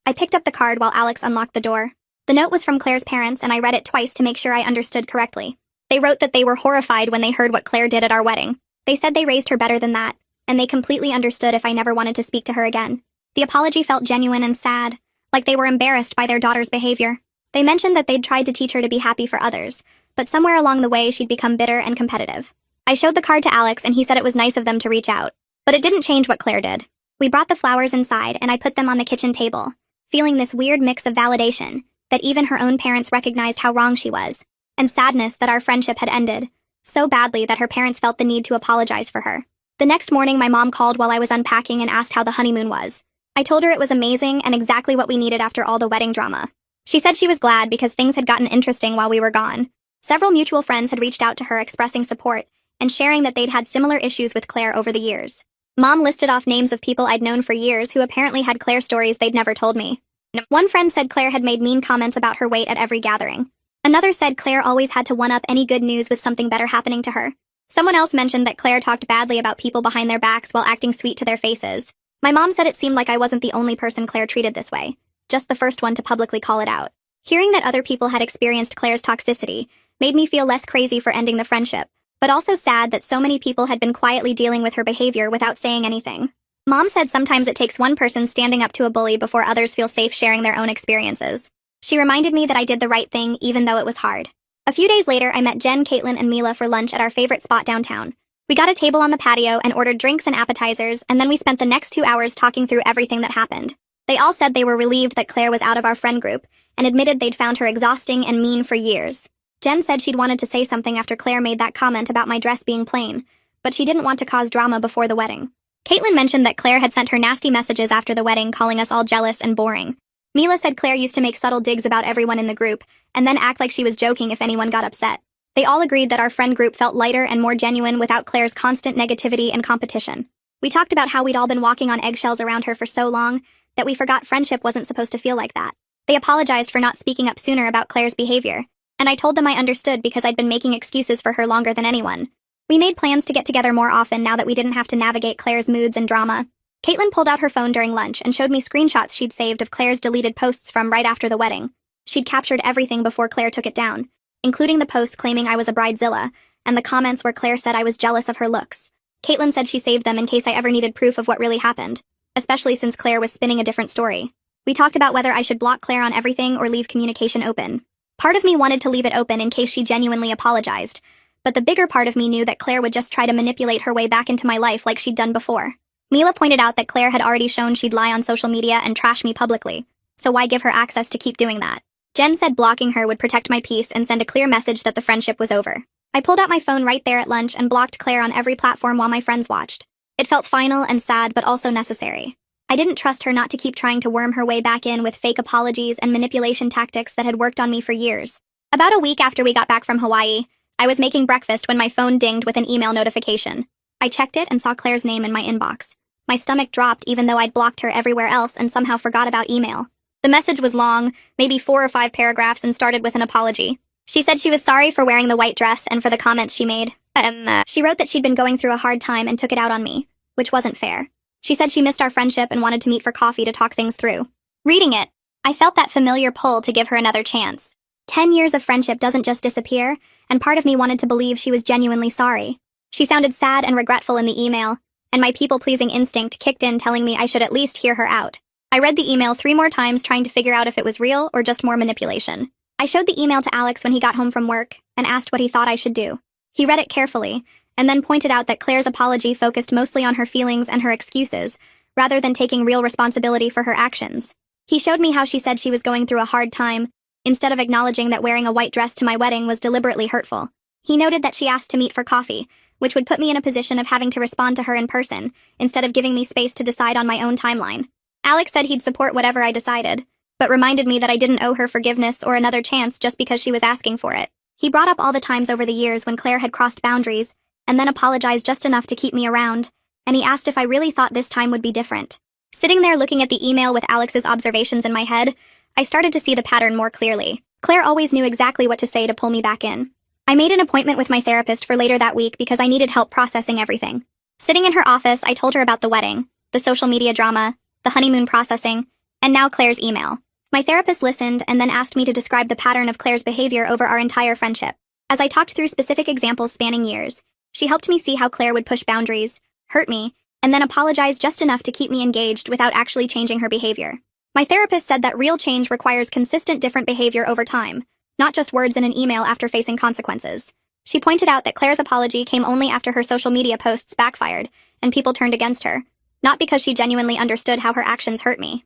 I picked up the card while Alex unlocked the door. The note was from Claire's parents, and I read it twice to make sure I understood correctly. They wrote that they were horrified when they heard what Claire did at our wedding. They said they raised her better than that, and they completely understood if I never wanted to speak to her again. The apology felt genuine and sad, like they were embarrassed by their daughter's behavior. They mentioned that they'd tried to teach her to be happy for others, but somewhere along the way she'd become bitter and competitive. I showed the card to Alex, and he said it was nice of them to reach out, but it didn't change what Claire did. We brought the flowers inside and I put them on the kitchen table, feeling this weird mix of validation that even her own parents recognized how wrong she was, and sadness that our friendship had ended so badly that her parents felt the need to apologize for her. The next morning, my mom called while I was unpacking and asked how the honeymoon was. I told her it was amazing and exactly what we needed after all the wedding drama. She said she was glad because things had gotten interesting while we were gone. Several mutual friends had reached out to her expressing support and sharing that they'd had similar issues with Claire over the years. Mom listed off names of people I'd known for years who apparently had Claire stories they'd never told me. One friend said Claire had made mean comments about her weight at every gathering. Another said Claire always had to one-up any good news with something better happening to her. Someone else mentioned that Claire talked badly about people behind their backs while acting sweet to their faces. My mom said it seemed like I wasn't the only person Claire treated this way, just the first one to publicly call it out. Hearing that other people had experienced Claire's toxicity made me feel less crazy for ending the friendship, but also sad that so many people had been quietly dealing with her behavior without saying anything. Mom said sometimes it takes one person standing up to a bully before others feel safe sharing their own experiences. She reminded me that I did the right thing even though it was hard. A few days later, I met Jen, Caitlin, and Mila for lunch at our favorite spot downtown. We got a table on the patio and ordered drinks and appetizers, and then we spent the next 2 hours talking through everything that happened. They all said they were relieved that Claire was out of our friend group and admitted they'd found her exhausting and mean for years. Jen said she'd wanted to say something after Claire made that comment about my dress being plain, but she didn't want to cause drama before the wedding. Caitlin mentioned that Claire had sent her nasty messages after the wedding calling us all jealous and boring. Mila said Claire used to make subtle digs about everyone in the group and then act like she was joking if anyone got upset. They all agreed that our friend group felt lighter and more genuine without Claire's constant negativity and competition. We talked about how we'd all been walking on eggshells around her for so long that we forgot friendship wasn't supposed to feel like that. They apologized for not speaking up sooner about Claire's behavior, and I told them I understood because I'd been making excuses for her longer than anyone. We made plans to get together more often now that we didn't have to navigate Claire's moods and drama. Caitlin pulled out her phone during lunch and showed me screenshots she'd saved of Claire's deleted posts from right after the wedding. She'd captured everything before Claire took it down, including the post claiming I was a bridezilla, and the comments where Claire said I was jealous of her looks. Caitlin said she saved them in case I ever needed proof of what really happened, especially since Claire was spinning a different story. We talked about whether I should block Claire on everything or leave communication open. Part of me wanted to leave it open in case she genuinely apologized, but the bigger part of me knew that Claire would just try to manipulate her way back into my life like she'd done before. Mila pointed out that Claire had already shown she'd lie on social media and trash me publicly, so why give her access to keep doing that? Jen said blocking her would protect my peace and send a clear message that the friendship was over. I pulled out my phone right there at lunch and blocked Claire on every platform while my friends watched. It felt final and sad, but also necessary. I didn't trust her not to keep trying to worm her way back in with fake apologies and manipulation tactics that had worked on me for years. About a week after we got back from Hawaii, I was making breakfast when my phone dinged with an email notification. I checked it and saw Claire's name in my inbox. My stomach dropped even though I'd blocked her everywhere else and somehow forgot about email. The message was long, maybe 4 or 5 paragraphs, and started with an apology. She said she was sorry for wearing the white dress and for the comments she made. She wrote that she'd been going through a hard time and took it out on me, which wasn't fair. She said she missed our friendship and wanted to meet for coffee to talk things through. Reading it, I felt that familiar pull to give her another chance. 10 years of friendship doesn't just disappear, and part of me wanted to believe she was genuinely sorry. She sounded sad and regretful in the email, and my people-pleasing instinct kicked in telling me I should at least hear her out. I read the email 3 more times trying to figure out if it was real or just more manipulation. I showed the email to Alex when he got home from work and asked what he thought I should do. He read it carefully, and then pointed out that Claire's apology focused mostly on her feelings and her excuses, rather than taking real responsibility for her actions. He showed me how she said she was going through a hard time, instead of acknowledging that wearing a white dress to my wedding was deliberately hurtful. He noted that she asked to meet for coffee, which would put me in a position of having to respond to her in person, instead of giving me space to decide on my own timeline. Alex said he'd support whatever I decided, but reminded me that I didn't owe her forgiveness or another chance just because she was asking for it. He brought up all the times over the years when Claire had crossed boundaries, and then apologized just enough to keep me around, and he asked if I really thought this time would be different. Sitting there looking at the email with Alex's observations in my head, I started to see the pattern more clearly. Claire always knew exactly what to say to pull me back in. I made an appointment with my therapist for later that week because I needed help processing everything. Sitting in her office, I told her about the wedding, the social media drama, the honeymoon processing, and now Claire's email. My therapist listened and then asked me to describe the pattern of Claire's behavior over our entire friendship. As I talked through specific examples spanning years, she helped me see how Claire would push boundaries, hurt me, and then apologize just enough to keep me engaged without actually changing her behavior. My therapist said that real change requires consistent different behavior over time, not just words in an email after facing consequences. She pointed out that Claire's apology came only after her social media posts backfired and people turned against her, not because she genuinely understood how her actions hurt me.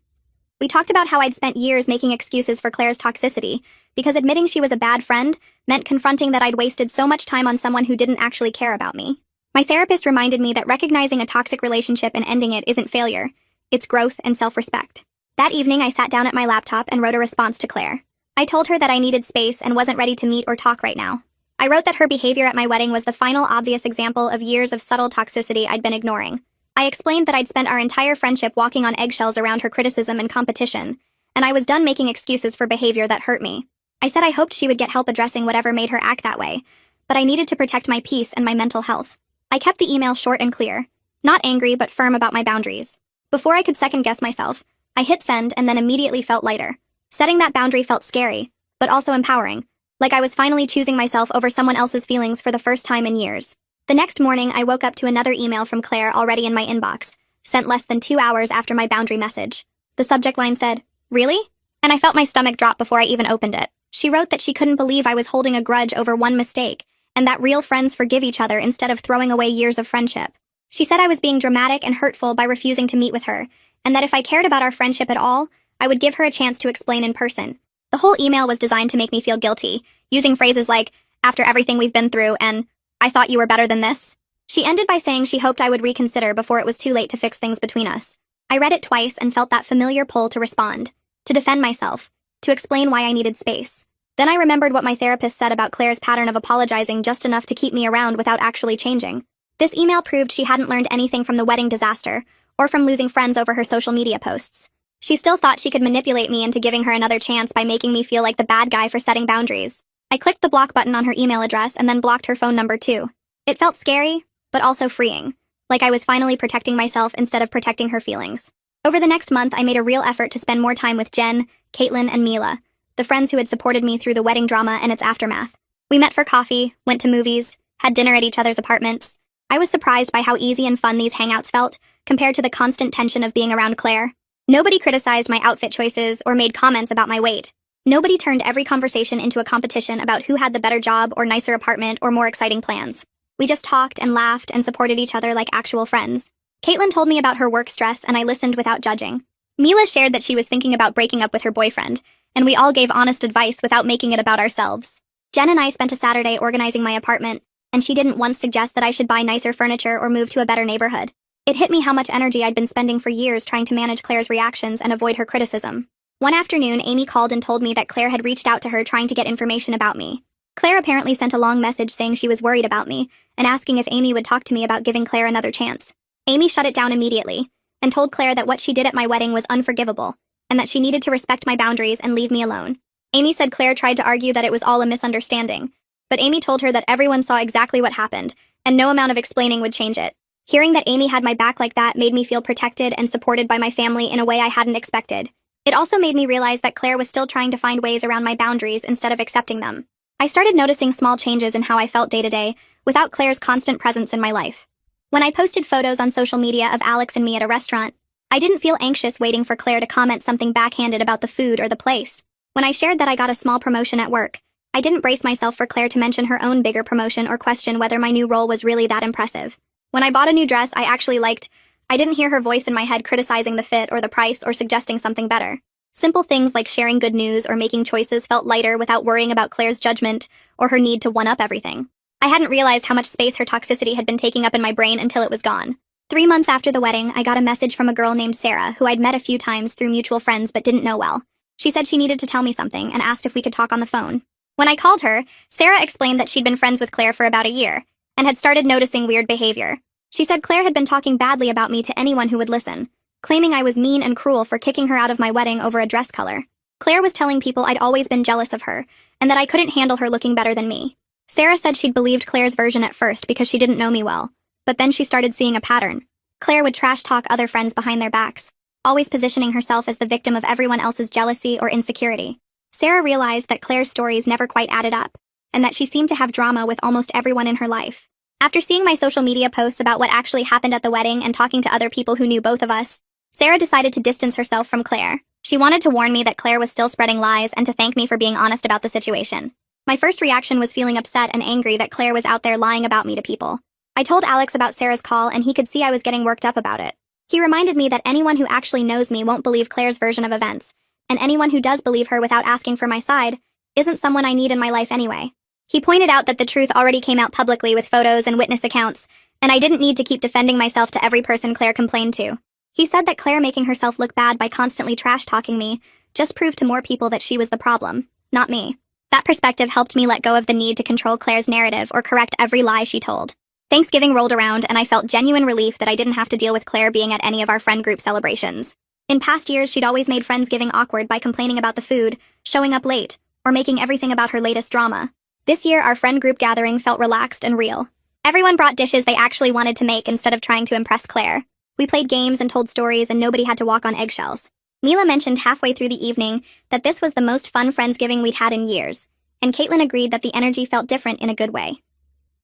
We talked about how I'd spent years making excuses for Claire's toxicity, because admitting she was a bad friend meant confronting that I'd wasted so much time on someone who didn't actually care about me. My therapist reminded me that recognizing a toxic relationship and ending it isn't failure, it's growth and self-respect. That evening, I sat down at my laptop and wrote a response to Claire. I told her that I needed space and wasn't ready to meet or talk right now. I wrote that her behavior at my wedding was the final obvious example of years of subtle toxicity I'd been ignoring. I explained that I'd spent our entire friendship walking on eggshells around her criticism and competition, and I was done making excuses for behavior that hurt me. I said I hoped she would get help addressing whatever made her act that way, but I needed to protect my peace and my mental health. I kept the email short and clear, not angry but firm about my boundaries. Before I could second-guess myself, I hit send and then immediately felt lighter. Setting that boundary felt scary, but also empowering, like I was finally choosing myself over someone else's feelings for the first time in years. The next morning, I woke up to another email from Claire already in my inbox, sent less than 2 hours after my boundary message. The subject line said, "Really?" And I felt my stomach drop before I even opened it. She wrote that she couldn't believe I was holding a grudge over one mistake, and that real friends forgive each other instead of throwing away years of friendship. She said I was being dramatic and hurtful by refusing to meet with her, and that if I cared about our friendship at all, I would give her a chance to explain in person. The whole email was designed to make me feel guilty, using phrases like, "after everything we've been through," and "I thought you were better than this." She ended by saying she hoped I would reconsider before it was too late to fix things between us. I read it twice and felt that familiar pull to respond, to defend myself, to explain why I needed space. Then I remembered what my therapist said about Claire's pattern of apologizing just enough to keep me around without actually changing. This email proved she hadn't learned anything from the wedding disaster, or from losing friends over her social media posts. She still thought she could manipulate me into giving her another chance by making me feel like the bad guy for setting boundaries. I clicked the block button on her email address and then blocked her phone number too. It felt scary, but also freeing, like I was finally protecting myself instead of protecting her feelings. Over the next month, I made a real effort to spend more time with Jen, Caitlin, and Mila, the friends who had supported me through the wedding drama and its aftermath. We met for coffee, went to movies, had dinner at each other's apartments. I was surprised by how easy and fun these hangouts felt, compared to the constant tension of being around Claire. Nobody criticized my outfit choices or made comments about my weight. Nobody turned every conversation into a competition about who had the better job or nicer apartment or more exciting plans. We just talked and laughed and supported each other like actual friends. Caitlin told me about her work stress and I listened without judging. Mila shared that she was thinking about breaking up with her boyfriend, and we all gave honest advice without making it about ourselves. Jen and I spent a Saturday organizing my apartment, and she didn't once suggest that I should buy nicer furniture or move to a better neighborhood. It hit me how much energy I'd been spending for years trying to manage Claire's reactions and avoid her criticism. One afternoon, Amy called and told me that Claire had reached out to her trying to get information about me. Claire apparently sent a long message saying she was worried about me and asking if Amy would talk to me about giving Claire another chance. Amy shut it down immediately and told Claire that what she did at my wedding was unforgivable and that she needed to respect my boundaries and leave me alone. Amy said Claire tried to argue that it was all a misunderstanding, but Amy told her that everyone saw exactly what happened and no amount of explaining would change it. Hearing that Amy had my back like that made me feel protected and supported by my family in a way I hadn't expected. It also made me realize that Claire was still trying to find ways around my boundaries instead of accepting them. I started noticing small changes in how I felt day to day, without Claire's constant presence in my life. When I posted photos on social media of Alex and me at a restaurant, I didn't feel anxious waiting for Claire to comment something backhanded about the food or the place. When I shared that I got a small promotion at work, I didn't brace myself for Claire to mention her own bigger promotion or question whether my new role was really that impressive. When I bought a new dress I actually liked, I didn't hear her voice in my head criticizing the fit or the price or suggesting something better. Simple things like sharing good news or making choices felt lighter without worrying about Claire's judgment or her need to one-up everything. I hadn't realized how much space her toxicity had been taking up in my brain until it was gone. 3 months after the wedding, I got a message from a girl named Sarah who I'd met a few times through mutual friends but didn't know well. She said she needed to tell me something and asked if we could talk on the phone. When I called her, Sarah explained that she'd been friends with Claire for about a year and had started noticing weird behavior. She said Claire had been talking badly about me to anyone who would listen, claiming I was mean and cruel for kicking her out of my wedding over a dress color. Claire was telling people I'd always been jealous of her, and that I couldn't handle her looking better than me. Sarah said she'd believed Claire's version at first because she didn't know me well, but then she started seeing a pattern. Claire would trash talk other friends behind their backs, always positioning herself as the victim of everyone else's jealousy or insecurity. Sarah realized that Claire's stories never quite added up, and that she seemed to have drama with almost everyone in her life. After seeing my social media posts about what actually happened at the wedding and talking to other people who knew both of us, Sarah decided to distance herself from Claire. She wanted to warn me that Claire was still spreading lies and to thank me for being honest about the situation. My first reaction was feeling upset and angry that Claire was out there lying about me to people. I told Alex about Sarah's call and he could see I was getting worked up about it. He reminded me that anyone who actually knows me won't believe Claire's version of events, and anyone who does believe her without asking for my side isn't someone I need in my life anyway. He pointed out that the truth already came out publicly with photos and witness accounts, and I didn't need to keep defending myself to every person Claire complained to. He said that Claire making herself look bad by constantly trash-talking me just proved to more people that she was the problem, not me. That perspective helped me let go of the need to control Claire's narrative or correct every lie she told. Thanksgiving rolled around, and I felt genuine relief that I didn't have to deal with Claire being at any of our friend group celebrations. In past years, she'd always made Friendsgiving awkward by complaining about the food, showing up late, or making everything about her latest drama. This year, our friend group gathering felt relaxed and real. Everyone brought dishes they actually wanted to make instead of trying to impress Claire. We played games and told stories, and nobody had to walk on eggshells. Mila mentioned halfway through the evening that this was the most fun Friendsgiving we'd had in years, and Caitlin agreed that the energy felt different in a good way.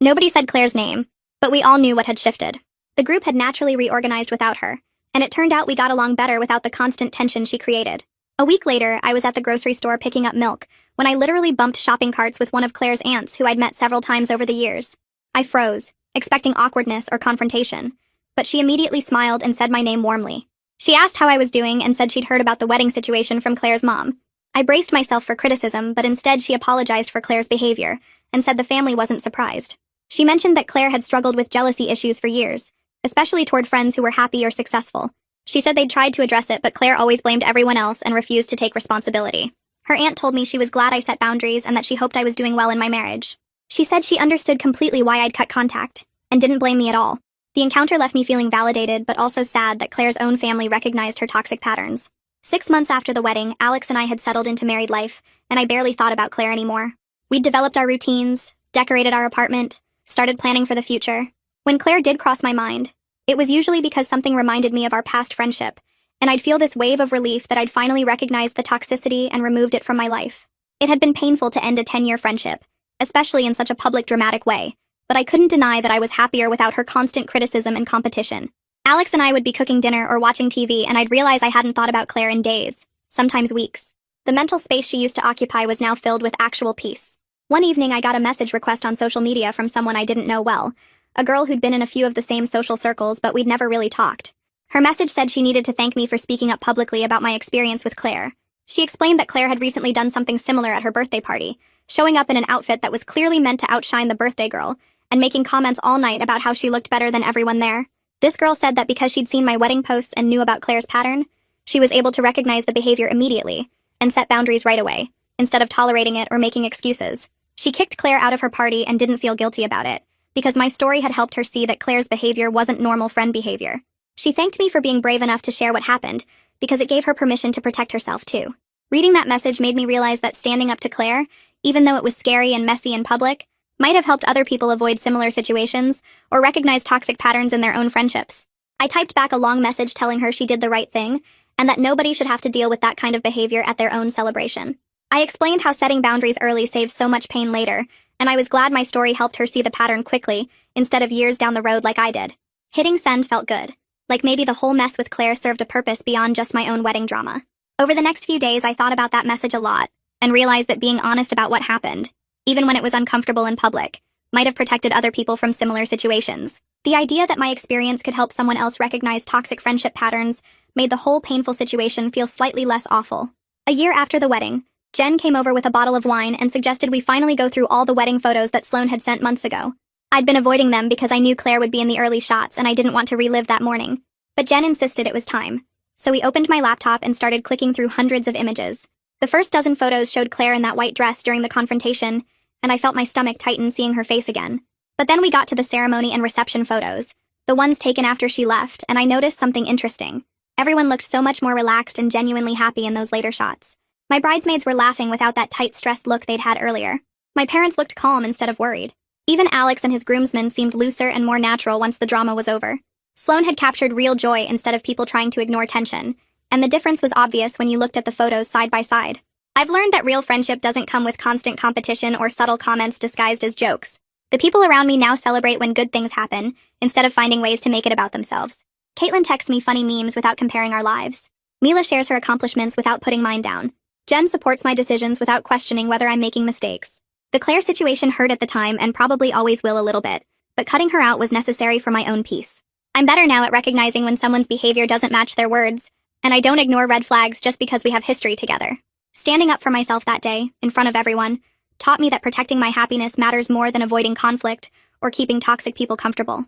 Nobody said Claire's name, but we all knew what had shifted. The group had naturally reorganized without her, and it turned out we got along better without the constant tension she created. A week later, I was at the grocery store picking up milk when I literally bumped shopping carts with one of Claire's aunts who I'd met several times over the years. I froze, expecting awkwardness or confrontation, but she immediately smiled and said my name warmly. She asked how I was doing and said she'd heard about the wedding situation from Claire's mom. I braced myself for criticism, but instead she apologized for Claire's behavior and said the family wasn't surprised. She mentioned that Claire had struggled with jealousy issues for years, especially toward friends who were happy or successful. She said they'd tried to address it, but Claire always blamed everyone else and refused to take responsibility. Her aunt told me she was glad I set boundaries and that she hoped I was doing well in my marriage. She said she understood completely why I'd cut contact, and didn't blame me at all. The encounter left me feeling validated, but also sad that Claire's own family recognized her toxic patterns. 6 months after the wedding, Alex and I had settled into married life, and I barely thought about Claire anymore. We'd developed our routines, decorated our apartment, started planning for the future. When Claire did cross my mind, it was usually because something reminded me of our past friendship, and I'd feel this wave of relief that I'd finally recognized the toxicity and removed it from my life. It had been painful to end a 10-year friendship, especially in such a public, dramatic way, but I couldn't deny that I was happier without her constant criticism and competition. Alex and I would be cooking dinner or watching TV, and I'd realize I hadn't thought about Claire in days, sometimes weeks. The mental space she used to occupy was now filled with actual peace. One evening, I got a message request on social media from someone I didn't know well, a girl who'd been in a few of the same social circles, but we'd never really talked. Her message said she needed to thank me for speaking up publicly about my experience with Claire. She explained that Claire had recently done something similar at her birthday party, showing up in an outfit that was clearly meant to outshine the birthday girl, and making comments all night about how she looked better than everyone there. This girl said that because she'd seen my wedding posts and knew about Claire's pattern, she was able to recognize the behavior immediately and set boundaries right away, instead of tolerating it or making excuses. She kicked Claire out of her party and didn't feel guilty about it, because my story had helped her see that Claire's behavior wasn't normal friend behavior. She thanked me for being brave enough to share what happened, because it gave her permission to protect herself too. Reading that message made me realize that standing up to Claire, even though it was scary and messy in public, might have helped other people avoid similar situations or recognize toxic patterns in their own friendships. I typed back a long message telling her she did the right thing, and that nobody should have to deal with that kind of behavior at their own celebration. I explained how setting boundaries early saves so much pain later, and I was glad my story helped her see the pattern quickly, instead of years down the road like I did. Hitting send felt good, like maybe the whole mess with Claire served a purpose beyond just my own wedding drama. Over the next few days, I thought about that message a lot, and realized that being honest about what happened, even when it was uncomfortable in public, might have protected other people from similar situations. The idea that my experience could help someone else recognize toxic friendship patterns made the whole painful situation feel slightly less awful. A year after the wedding, Jen came over with a bottle of wine and suggested we finally go through all the wedding photos that Sloane had sent months ago. I'd been avoiding them because I knew Claire would be in the early shots and I didn't want to relive that morning. But Jen insisted it was time. So we opened my laptop and started clicking through hundreds of images. The first dozen photos showed Claire in that white dress during the confrontation, and I felt my stomach tighten seeing her face again. But then we got to the ceremony and reception photos, the ones taken after she left, and I noticed something interesting. Everyone looked so much more relaxed and genuinely happy in those later shots. My bridesmaids were laughing without that tight, stressed look they'd had earlier. My parents looked calm instead of worried. Even Alex and his groomsmen seemed looser and more natural once the drama was over. Sloane had captured real joy instead of people trying to ignore tension, and the difference was obvious when you looked at the photos side by side. I've learned that real friendship doesn't come with constant competition or subtle comments disguised as jokes. The people around me now celebrate when good things happen, instead of finding ways to make it about themselves. Caitlin texts me funny memes without comparing our lives. Mila shares her accomplishments without putting mine down. Jen supports my decisions without questioning whether I'm making mistakes. The Claire situation hurt at the time and probably always will a little bit, but cutting her out was necessary for my own peace. I'm better now at recognizing when someone's behavior doesn't match their words, and I don't ignore red flags just because we have history together. Standing up for myself that day, in front of everyone, taught me that protecting my happiness matters more than avoiding conflict or keeping toxic people comfortable.